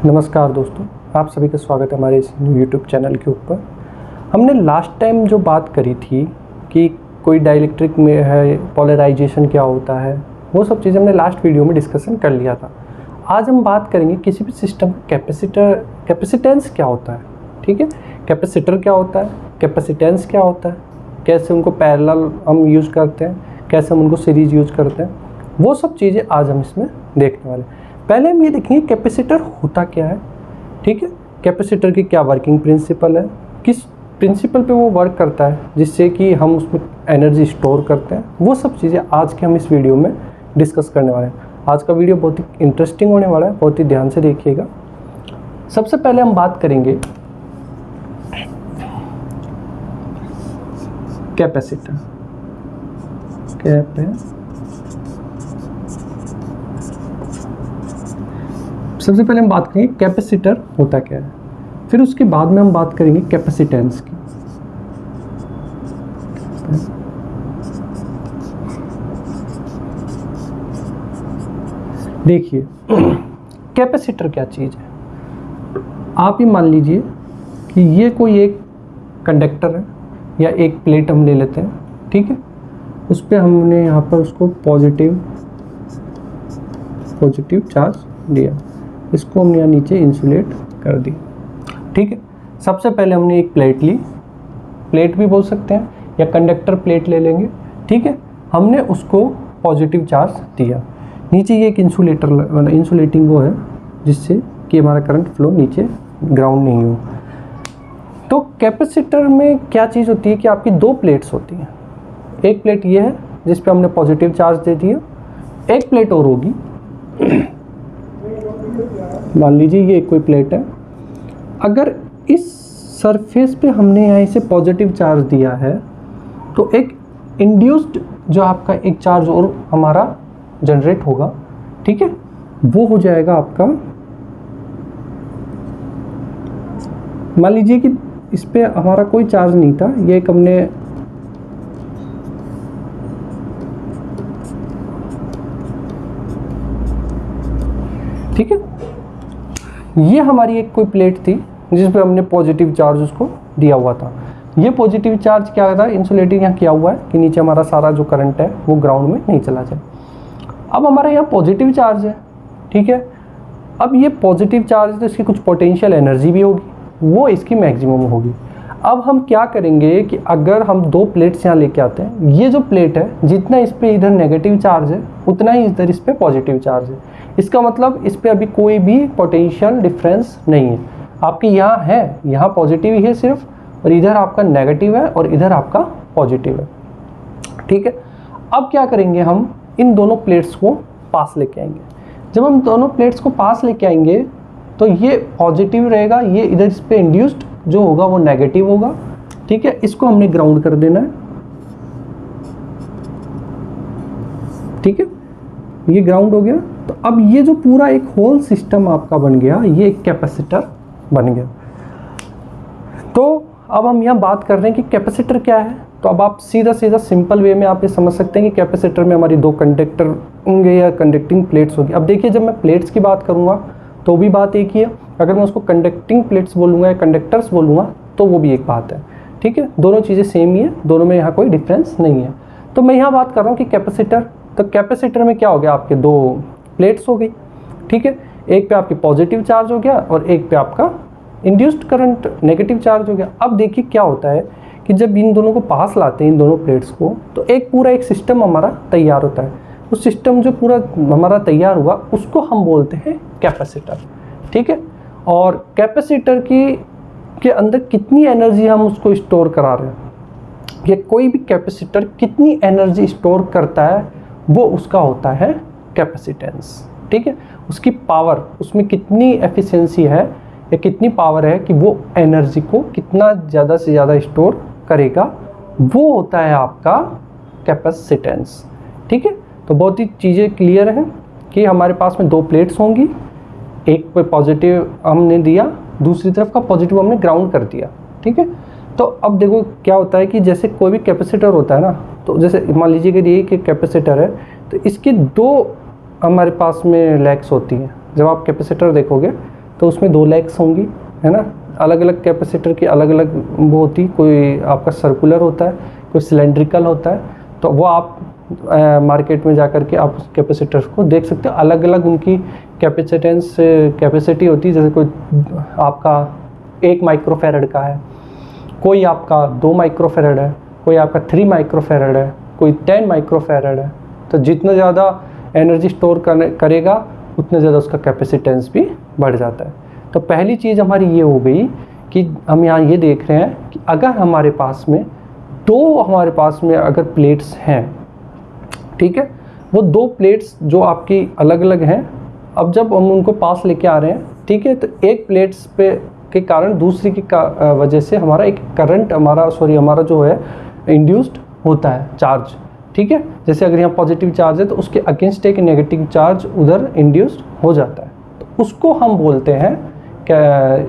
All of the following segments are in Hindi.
नमस्कार दोस्तों, आप सभी का स्वागत है हमारे इस यूट्यूब चैनल के ऊपर। हमने लास्ट टाइम जो बात करी थी कि कोई डाइलेक्ट्रिक में है, पोलराइजेशन क्या होता है, वो सब चीज़ें हमने लास्ट वीडियो में डिस्कशन कर लिया था। आज हम बात करेंगे किसी भी सिस्टम कैपेसिटेंस क्या होता है। ठीक है, कैपेसिटर क्या होता है, कैपेसिटेंस क्या होता है, कैसे उनको पैरेलल हम यूज़ करते हैं, कैसे हम उनको सीरीज यूज़ करते हैं, वो सब चीज़ें आज हम इसमें देखने वाले हैं। पहले हम ये देखेंगे कैपेसिटर होता क्या है। ठीक है, कैपेसिटर की क्या वर्किंग प्रिंसिपल है, किस प्रिंसिपल पे वो वर्क करता है जिससे कि हम उसमें एनर्जी स्टोर करते हैं, वो सब चीज़ें आज के हम इस वीडियो में डिस्कस करने वाले हैं। आज का वीडियो बहुत ही इंटरेस्टिंग होने वाला है, बहुत ही ध्यान से देखिएगा। सबसे पहले हम बात करेंगे कैपेसिटर। सबसे पहले हम बात करेंगे कैपेसिटर होता क्या है, फिर उसके बाद में हम बात करेंगे कैपेसिटेंस की। देखिए कैपेसिटर क्या चीज़ है। आप ही मान लीजिए कि ये कोई एक कंडक्टर है या एक प्लेट हम ले लेते हैं। ठीक है, उस पर हमने यहाँ पर उसको पॉजिटिव चार्ज दिया, इसको हमने यहाँ नीचे इंसुलेट कर दी। ठीक है, सबसे पहले हमने एक प्लेट ली, प्लेट भी बोल सकते हैं या कंडक्टर प्लेट ले लेंगे। ठीक है, हमने उसको पॉजिटिव चार्ज दिया, नीचे ये एक इंसुलेटिंग वो है जिससे कि हमारा करंट फ्लो नीचे ग्राउंड नहीं हो। तो कैपेसिटर में क्या चीज़ होती है कि आपकी दो प्लेट्स होती हैं। एक प्लेट ये है जिस पे हमने पॉजिटिव चार्ज दे दिया, एक प्लेट और होगी, मान लीजिए ये कोई प्लेट है। अगर इस सरफेस पे हमने यहाँ इसे पॉजिटिव चार्ज दिया है तो एक इंड्यूस्ड जो आपका एक चार्ज और हमारा जनरेट होगा। ठीक है, वो हो जाएगा आपका, मान लीजिए कि इस पे हमारा कोई चार्ज नहीं था, ये एक हमने ठीक है, ये हमारी एक कोई प्लेट थी जिस पे हमने पॉजिटिव चार्ज उसको दिया हुआ था। ये पॉजिटिव चार्ज क्या था, इंसुलेटिंग यहाँ किया हुआ है कि नीचे हमारा सारा जो करंट है वो ग्राउंड में नहीं चला जाए। अब हमारा यहाँ पॉजिटिव चार्ज है। ठीक है, अब ये पॉजिटिव चार्ज तो इसकी कुछ पोटेंशियल एनर्जी भी होगी, वो इसकी मैक्सिमम होगी। अब हम क्या करेंगे कि अगर हम दो प्लेट्स यहाँ लेके आते हैं, ये जो प्लेट है जितना इस पर इधर नेगेटिव चार्ज है उतना ही इधर इस पर पॉजिटिव चार्ज है। इसका मतलब इस पर अभी कोई भी पोटेंशियल डिफरेंस नहीं है। आपके यहाँ है, यहाँ पॉजिटिव ही है सिर्फ, और इधर आपका नेगेटिव है और इधर आपका पॉजिटिव है। ठीक है, अब क्या करेंगे, हम इन दोनों प्लेट्स को पास लेके आएंगे। जब हम दोनों प्लेट्स को पास लेके आएंगे तो ये पॉजिटिव रहेगा, ये इधर इस पर इंड्यूस्ड जो होगा वो नेगेटिव होगा। ठीक है, इसको हमने ग्राउंड कर देना है। ठीक है, ये ग्राउंड हो गया। तो अब ये जो पूरा एक होल सिस्टम आपका बन गया, ये एक कैपेसिटर बन गया। तो अब हम यहाँ बात कर रहे हैं कि कैपेसिटर क्या है। तो अब आप सीधा सिंपल वे में आप ये समझ सकते हैं कि कैपेसिटर में हमारी दो कंडक्टर होंगे या कंडक्टिंग प्लेट्स होगी। अब देखिए, जब मैं प्लेट्स की बात करूँगा तो भी बात एक ही है, अगर मैं उसको कंडक्टिंग प्लेट्स बोलूँगा या कंडक्टर्स बोलूँगा तो वो भी एक बात है। ठीक है, दोनों चीज़ें सेम ही है, दोनों में यहाँ कोई डिफरेंस नहीं है। तो मैं यहाँ बात कर रहा हूँ कि कैपेसिटर, तो कैपेसिटर में क्या हो गया, आपके दो प्लेट्स हो गई। ठीक है, एक पे आपकी पॉजिटिव चार्ज हो गया और एक पे आपका इंड्यूस्ड करंट नेगेटिव चार्ज हो गया। अब देखिए क्या होता है कि जब इन दोनों को पास लाते हैं, इन दोनों प्लेट्स को, तो एक पूरा एक सिस्टम हमारा तैयार होता है। उस सिस्टम जो पूरा हमारा तैयार हुआ उसको हम बोलते हैं कैपेसिटर। ठीक है, और कैपेसिटर के अंदर कितनी एनर्जी हम उसको स्टोर करा रहे हैं, या कोई भी कैपेसिटर कितनी एनर्जी स्टोर करता है, वो उसका होता है कैपेसिटेंस। ठीक है, उसकी पावर, उसमें कितनी एफिशिएंसी है या कितनी पावर है कि वो एनर्जी को कितना ज़्यादा से ज़्यादा स्टोर करेगा, वो होता है आपका कैपेसिटेंस। ठीक है, तो बहुत ही चीज़ें क्लियर हैं कि हमारे पास में दो प्लेट्स होंगी, एक पे पॉजिटिव हमने दिया, दूसरी तरफ का पॉजिटिव हमने ग्राउंड कर दिया। ठीक है, तो अब देखो क्या होता है कि जैसे कोई भी कैपेसिटर होता है ना, तो जैसे मान लीजिए कि ये कि कैपेसिटर है, तो इसके दो हमारे पास में लेग्स होती हैं। जब आप कैपेसिटर देखोगे तो उसमें 2 लेग्स होंगी, है ना। अलग अलग कैपेसिटर की अलग अलग वो होती, कोई आपका सर्कुलर होता है, कोई सिलेंड्रिकल होता है। तो वो आप मार्केट में जा कर के आप उस कैपेसिटर्स को देख सकते हो, अलग अलग उनकी कैपेसिटी होती है। जैसे कोई आपका 1 माइक्रोफेरेड का है, कोई आपका 2 माइक्रोफेरेड है, कोई आपका 3 माइक्रोफेरेड है, कोई 10 माइक्रोफेरेड है। तो जितना ज़्यादा एनर्जी स्टोर करेगा उतना ज़्यादा उसका कैपेसिटेंस भी बढ़ जाता है। तो पहली चीज़ हमारी ये हो गई कि हम यहाँ ये देख रहे हैं कि अगर हमारे पास में अगर प्लेट्स हैं, ठीक है, वो 2 प्लेट्स जो आपकी अलग अलग हैं, अब जब हम उनको पास लेके आ रहे हैं, ठीक है, तो एक प्लेट्स पे के कारण दूसरी की वजह से हमारा एक करंट हमारा जो है इंड्यूस्ड होता है चार्ज, ठीक है। जैसे अगर यहाँ पॉजिटिव चार्ज है तो उसके अगेंस्ट एक नेगेटिव चार्ज उधर इंड्यूस्ड हो जाता है, तो उसको हम बोलते हैं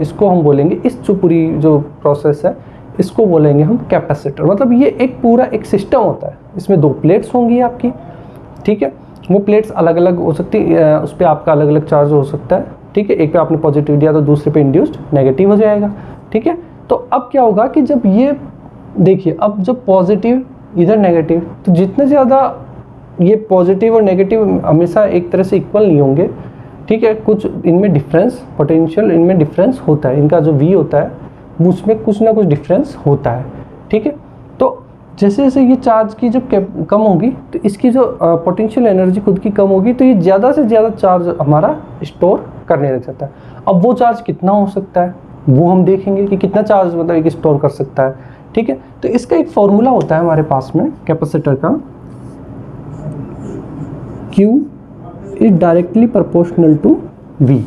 इसको हम बोलेंगे, इस जो पूरी जो प्रोसेस है इसको बोलेंगे हम कैपेसिटर। मतलब ये एक पूरा एक सिस्टम होता है, इसमें 2 प्लेट्स होंगी आपकी, ठीक है। वो प्लेट्स अलग अलग हो सकती है, उस पर आपका अलग अलग चार्ज हो सकता है, ठीक है। एक पे आपने पॉजिटिव दिया तो दूसरे पे इंड्यूस्ड नेगेटिव हो जाएगा, ठीक है। तो अब क्या होगा कि जब ये देखिए, अब जब पॉजिटिव इधर नेगेटिव, तो जितने ज़्यादा ये पॉजिटिव और नेगेटिव हमेशा एक तरह से इक्वल नहीं होंगे, ठीक है। कुछ इनमें डिफरेंस, पोटेंशियल इनमें डिफरेंस होता है, इनका जो V होता है उसमें कुछ ना कुछ डिफरेंस होता है, ठीक है। तो जैसे जैसे ये चार्ज की जब कम होगी तो इसकी जो पोटेंशियल एनर्जी खुद की कम होगी, तो ये ज़्यादा से ज़्यादा चार्ज हमारा स्टोर करने लग जाता है। अब वो चार्ज कितना हो सकता है वो हम देखेंगे कि कितना चार्ज मतलब एक स्टोर कर सकता है, ठीक है। तो इसका एक फॉर्मूला होता है हमारे पास में कैपेसिटर का, Q is directly proportional to V,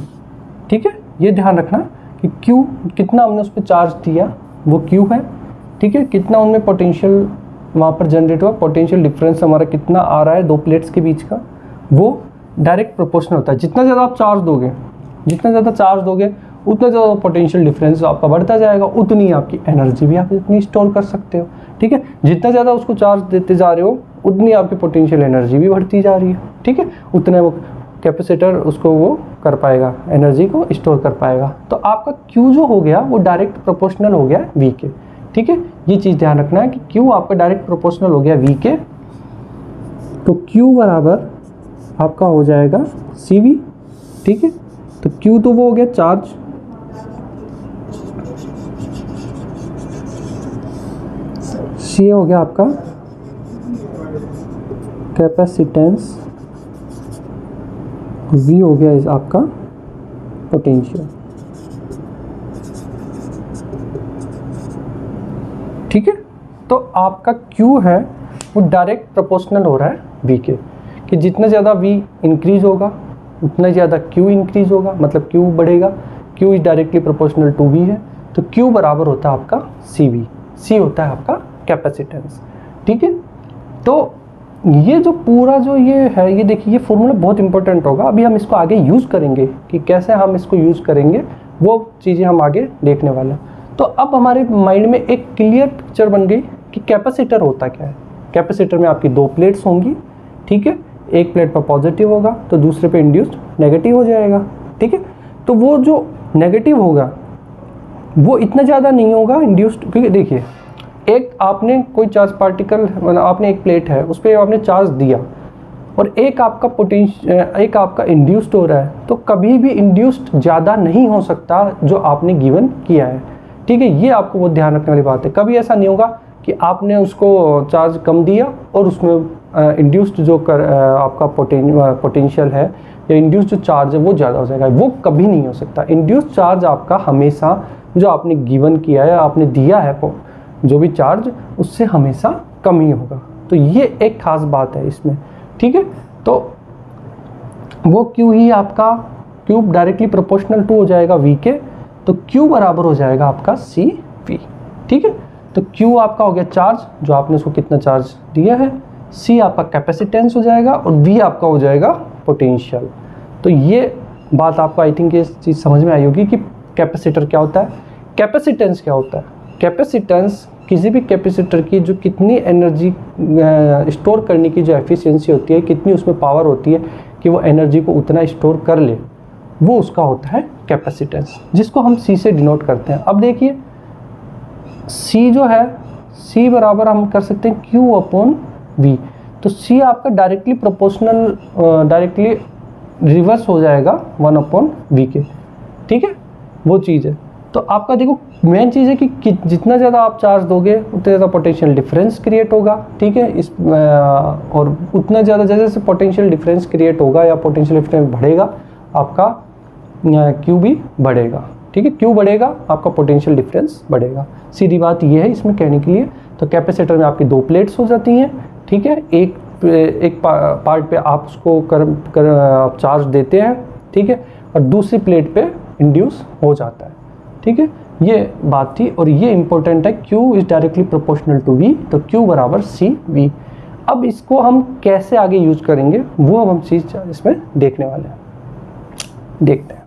ठीक है। ये ध्यान रखना कि Q कितना हमने उस पर चार्ज दिया वो Q है, ठीक है। कितना उनमें पोटेंशियल वहाँ पर जनरेट हुआ, पोटेंशियल डिफरेंस हमारा कितना आ रहा है 2 प्लेट्स के बीच का, वो डायरेक्ट प्रोपोर्शनल होता है। जितना ज़्यादा आप चार्ज दोगे, उतना ज़्यादा पोटेंशियल डिफरेंस आपका बढ़ता जाएगा, उतनी आपकी एनर्जी भी आप इतनी स्टोर कर सकते हो, ठीक है। जितना ज़्यादा उसको चार्ज देते जा रहे हो उतनी आपकी पोटेंशियल एनर्जी भी बढ़ती जा रही है, ठीक है। उतने वो कैपेसिटर उसको वो कर पाएगा, एनर्जी को स्टोर कर पाएगा। तो आपका Q जो हो गया वो डायरेक्ट प्रोपोर्शनल हो गया V के, ठीक है। ये चीज़ ध्यान रखना है कि Q आपका डायरेक्ट प्रोपोर्शनल हो गया V के, तो Q बराबर आपका हो जाएगा CV, ठीक है। तो Q तो वो हो गया चार्ज, C हो गया आपका कैपेसिटेंस, V हो गया इस आपका पोटेंशियल, ठीक है। तो आपका Q है वो डायरेक्ट प्रोपोर्शनल हो रहा है V के, कि जितना ज़्यादा V इंक्रीज होगा उतना ज़्यादा Q इंक्रीज होगा, मतलब Q बढ़ेगा। Q is directly proportional to V है, तो Q बराबर होता है आपका CV, C होता है आपका कैपेसिटेंस, ठीक है। तो ये जो पूरा जो ये है, ये देखिए ये फॉर्मूला बहुत इंपॉर्टेंट होगा। अभी हम इसको आगे यूज़ करेंगे कि कैसे हम इसको यूज़ करेंगे, वो चीज़ें हम आगे देखने वाले हैं। तो अब हमारे माइंड में एक क्लियर पिक्चर बन गई कि कैपेसिटर होता क्या है। कैपेसिटर में आपकी 2 प्लेट्स होंगी, ठीक है। एक प्लेट पर पॉजिटिव होगा तो दूसरे पे इंड्यूस्ड नेगेटिव हो जाएगा, ठीक है। तो वो जो नेगेटिव होगा वो इतना ज़्यादा नहीं होगा इंड्यूस्ड, क्योंकि देखिए एक आपने कोई चार्ज पार्टिकल, मतलब आपने एक प्लेट है उस पर आपने चार्ज दिया और एक आपका इंड्यूस्ड हो रहा है, तो कभी भी इंड्यूस्ड ज़्यादा नहीं हो सकता जो आपने गिवन किया है, ठीक है। ये आपको बहुत ध्यान रखने वाली बात है। कभी ऐसा नहीं होगा कि आपने उसको चार्ज कम दिया और उसमें इंड्यूस्ड जो आपका पोटेंशियल है या इंड्यूस्ड जो चार्ज है वो ज़्यादा हो जाएगा, वो कभी नहीं हो सकता। इंड्यूस्ड चार्ज आपका हमेशा जो आपने गिवन किया है, आपने दिया है जो भी चार्ज, उससे हमेशा कम ही होगा। तो ये एक खास बात है इसमें, ठीक है। तो वो Q ही आपका Q डायरेक्टली प्रोपोर्शनल टू हो जाएगा V के, तो Q बराबर हो जाएगा आपका CV, ठीक है। तो Q आपका हो गया चार्ज, जो आपने उसको कितना चार्ज दिया है, C आपका कैपेसिटेंस हो जाएगा और V आपका हो जाएगा पोटेंशियल। तो ये बात आपको आई थिंक ये चीज़ समझ में आई होगी कि कैपेसिटर क्या होता है, कैपेसिटेंस क्या होता है। कैपेसिटेंस किसी भी कैपेसिटर की जो कितनी एनर्जी स्टोर करने की जो एफिशिएंसी होती है, कितनी उसमें पावर होती है कि वो एनर्जी को उतना स्टोर कर ले, वो उसका होता है कैपेसिटेंस, जिसको हम C से डिनोट करते हैं। अब देखिए C जो है, C बराबर हम कर सकते हैं Q अपॉन V। तो C आपका डायरेक्टली प्रोपोर्शनल, डायरेक्टली रिवर्स हो जाएगा 1 अपॉन V के, ठीक है, वो चीज़ है। तो आपका देखो मेन चीज़ है कि जितना ज़्यादा आप चार्ज दोगे उतना ज़्यादा पोटेंशियल डिफरेंस क्रिएट होगा, ठीक है। इस और उतना ज़्यादा जैसे जैसे पोटेंशियल डिफरेंस क्रिएट होगा या पोटेंशियल डिफरेंस बढ़ेगा, आपका Q भी बढ़ेगा, ठीक है। Q बढ़ेगा, आपका पोटेंशियल डिफरेंस बढ़ेगा। सीधी बात ये है इसमें कहने के लिए। तो कैपेसिटर में आपकी 2 प्लेट्स हो जाती हैं, ठीक है। एक पार्ट पे आप उसको चार्ज देते हैं, ठीक है, और दूसरी प्लेट पे इंड्यूस हो जाता है, ठीक है। ये बात थी, और ये इंपॉर्टेंट है, Q is directly proportional to V, तो Q बराबर CV। अब इसको हम कैसे आगे यूज करेंगे वो अब हम चीज़ इसमें देखने वाले हैं, देखते हैं।